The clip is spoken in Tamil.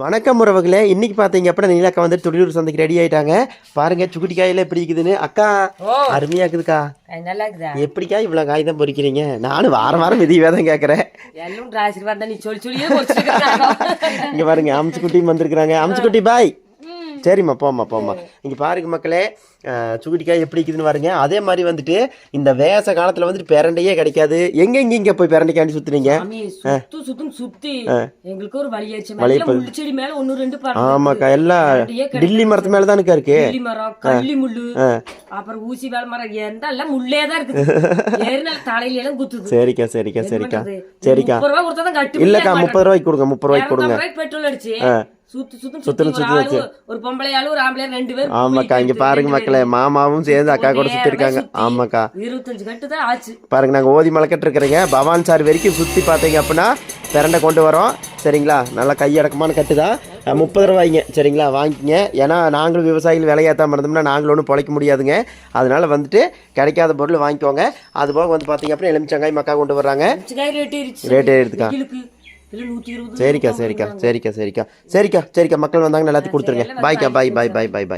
வணக்கம் உறவுகளே. இன்னைக்கு பார்த்தீங்க அப்படின்னா நீலாக்கா வந்து துடியூர் சந்தைக்கு ரெடி ஆயிட்டாங்க. பாருங்க சுக்குட்டி காயெல்லாம் எப்படி இருக்குதுன்னு. அக்கா அருமையா இருக்குதுக்கா. நல்லா இருக்குதா? எப்படிக்கா இவ்வளோ காய் தான் பொறிக்கிறீங்க? நானும் வாரம் வாரம் விதிவே தான் கேட்குறேன். எல்லாம் ஆசீர்வாதம் தான். நீ சொல்லி இங்கே பாருங்க அம்சுக்குட்டியும் வந்திருக்கிறாங்க. அம்சுக்குட்டி பாய். சரிம்மா போம்மா. இங்கே பாருங்க மக்களே, சுக்குட்டிக்காய் எப்படி இருக்குதுன்னு பாருங்க. அதே மாதிரி வந்துட்டு இந்த வேச காலத்தில் வந்துட்டு பிரண்டையே கிடைக்காது. எங்க போய் பிரண்டைக்காண்டி சுத்துறீங்க? சுத்தி எங்களுக்கு ஒரு வழி செடி மேல ஒன்னு ரெண்டு. ஆமாக்கா, எல்லாம் டில்லி மரத்து மேல தானுக்கா இருக்கு. மரம், கள்ளி முள்ளு, அப்புறம் ஊசி வேலை மரம், எல்லாம் முள்ளே தான் இருக்குது. தலையில எல்லாம் குத்துது. சரிக்கா. 30 ரூபாய் கொடுத்தாதான் கட்டு. இல்லக்கா 30 ரூபாய்க்கு கொடுங்க. 30 ரூபாய்க்கு கொடுங்க. பெட்ரோல் அடிச்சு சுத்து ஒரு பொம்பளையாலும் ஒரு ஆம்பளையா 2 பேர். ஆமாக்கா, இங்க பாருங்க மக்களே, மாமாவும் சேர்ந்து அக்கா கூட சுத்தி இருக்காங்க. ஆமாக்கா, 25 கட்டு தான் ஆச்சு. பாருங்க, நாங்க ஓதி மலக்கட்டு இருக்கிறீங்க. பவான் சார் வரைக்கும் சுத்தி பாத்தீங்க அப்படின்னா பிரண்டை கொண்டு வரோம். சரிங்களா? நல்லா கையடக்கமான கட்டு தான். 30 ரூபாய்ங்க. சரிங்களா? வாங்கிக்கங்க. ஏன்னா நாங்களும் விவசாயிகள் விலையாத்தாம இருந்தோம்னா நாங்களும் ஒன்றும் பொழைக்க முடியாதுங்க. அதனால வந்துட்டு கிடைக்காத பொருள் வாங்கிக்கோங்க. அது போக வந்து பாத்தீங்க அப்படின்னா எலுமிச்சங்காய் மக்கா கொண்டு வர்றாங்க. ரேட் ஏறிடுதுக்கா. சரிக்கா. மக்கள் வந்தாங்க எல்லாத்தையும் கொடுத்துருங்க. பாய்க்கா. பாய்.